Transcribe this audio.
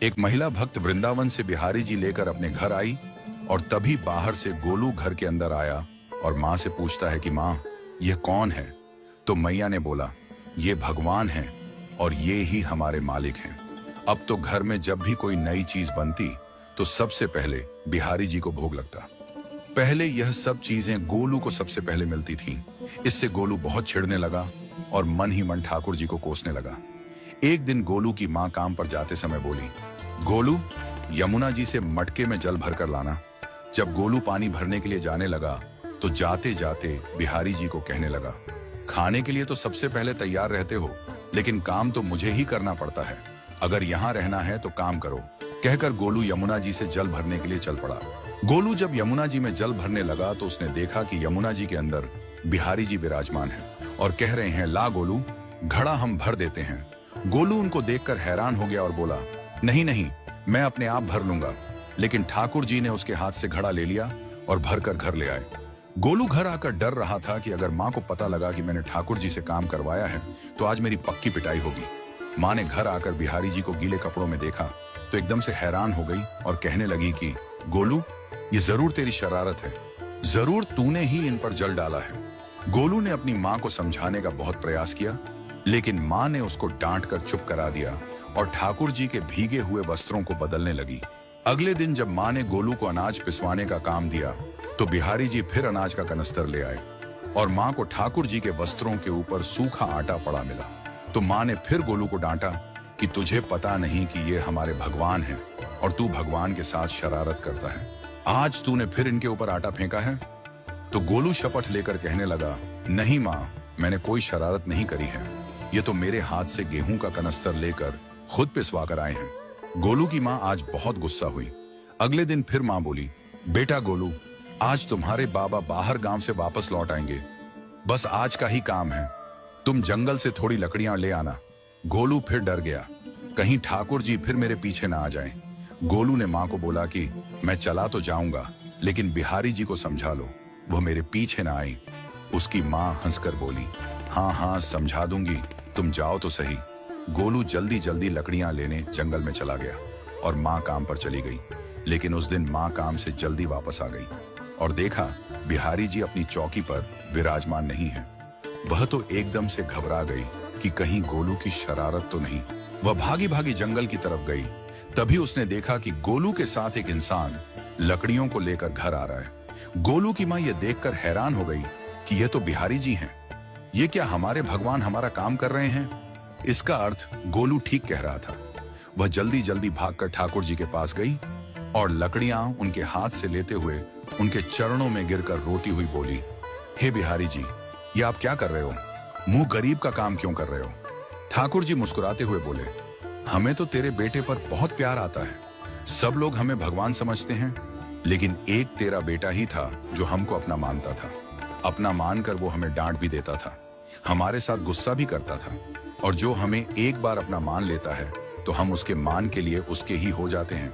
एक महिला भक्त वृंदावन से बिहारी जी लेकर अपने घर आई और तभी बाहर से गोलू घर के अंदर आया और माँ से पूछता है कि माँ, यह कौन है? तो मैया ने बोला, ये भगवान है और ये ही हमारे मालिक हैं। अब तो घर में जब भी कोई नई चीज बनती तो सबसे पहले बिहारी जी को भोग लगता। पहले यह सब चीजें गोलू को सबसे पहले मिलती थीं। इससे गोलू बहुत चिढ़ने लगा और मन ही मन ठाकुर जी को कोसने लगा। एक दिन गोलू की माँ काम पर जाते समय बोली, गोलू, यमुना जी से मटके में जल भरकर लाना। जब गोलू पानी भरने के लिए जाने लगा तो जाते जाते बिहारी जी को कहने लगा, खाने के लिए तो सबसे पहले तैयार रहते हो, लेकिन काम तो मुझे ही करना पड़ता है। अगर यहाँ रहना है तो काम करो। कहकर गोलू यमुना जी से जल भरने के लिए चल पड़ा। गोलू जब यमुना जी में जल भरने लगा तो उसने देखा कि यमुना जी के अंदर बिहारी जी विराजमान है और कह रहे हैं, ला गोलू, घड़ा हम भर देते हैं। गोलू उनको देखकर हैरान हो गया और बोला, नहीं नहीं, मैं अपने आप भर लूंगा। लेकिन ठाकुर जी ने उसके हाथ से घड़ा ले लिया और भरकर घर ले आए। गोलू घर आकर डर रहा था कि अगर माँ को पता लगा कि मैंने ठाकुर जी से काम करवाया है तो आज मेरी पक्की पिटाई होगी। माँ ने घर आकर बिहारी जी को गीले कपड़ों में देखा तो एकदम से हैरान हो गई और कहने लगी कि गोलू, ये जरूर तेरी शरारत है, जरूर तूने ही इन पर जल डाला है। गोलू ने अपनी माँ को समझाने का बहुत प्रयास किया, लेकिन माँ ने उसको डांट कर चुप करा दिया और ठाकुर जी के भीगे हुए वस्त्रों को बदलने लगी। अगले दिन जब माँ ने गोलू को अनाज पिसवाने का काम दिया तो बिहारी जी फिर अनाज का कनस्तर ले आए और माँ को ठाकुर जी के वस्त्रों के ऊपर सूखा आटा पड़ा मिला। तो माँ ने फिर गोलू को डांटा कि तुझे पता नहीं कि ये हमारे भगवान हैं और तू भगवान के साथ शरारत करता है। आज तूने फिर इनके ऊपर आटा फेंका है। तो गोलू शपथ लेकर कहने लगा, नहीं माँ, मैंने कोई शरारत नहीं करी है। ये तो मेरे हाथ से गेहूं का कनस्तर लेकर खुद पिसवा कर आए हैं। गोलू की माँ आज बहुत गुस्सा हुई। अगले दिन फिर माँ बोली, बेटा गोलू, आज तुम्हारे बाबा बाहर गांव से वापस लौट आएंगे। बस आज का ही काम है, तुम जंगल से थोड़ी लकड़ियां ले आना। गोलू फिर डर गया, कहीं ठाकुर जी फिर मेरे पीछे ना आ जाएं। गोलू ने माँ को बोला कि मैं चला तो जाऊंगा, लेकिन बिहारी जी को समझा लो, वो मेरे पीछे ना आए। उसकी माँ हंसकर बोली, हाँ हाँ समझा दूंगी, तुम जाओ तो सही। गोलू जल्दी जल्दी लकड़ियां लेने जंगल में चला गया और माँ काम पर चली गई। लेकिन उस दिन माँ काम से जल्दी वापस आ गई और देखा बिहारी जी अपनी चौकी पर विराजमान नहीं है। वह तो एकदम से घबरा गई कि कहीं गोलू की शरारत तो नहीं। वह भागी भागी जंगल की तरफ गई। तभी उसने देखा कि गोलू के साथ एक इंसान लकड़ियों को लेकर घर आ रहा है। गोलू की माँ यह देखकर हैरान हो गई कि यह तो बिहारी जी हैं। ये क्या हमारे भगवान हमारा काम कर रहे हैं? इसका अर्थ गोलू ठीक कह रहा था। वह जल्दी जल्दी भागकर ठाकुर जी के पास गई और लकड़ियां उनके हाथ से लेते हुए उनके चरणों में गिरकर रोती हुई बोली, हे बिहारी जी, ये आप क्या कर रहे हो? मुंह गरीब का काम क्यों कर रहे हो? ठाकुर जी मुस्कुराते हुए बोले, हमें तो तेरे बेटे पर बहुत प्यार आता है। सब लोग हमें भगवान समझते हैं, लेकिन एक तेरा बेटा ही था जो हमको अपना मानता था। अपना मानकर वो हमें डांट भी देता था, हमारे साथ गुस्सा भी करता था, और जो हमें एक बार अपना मान लेता है तो हम उसके मान के लिए उसके ही हो जाते हैं।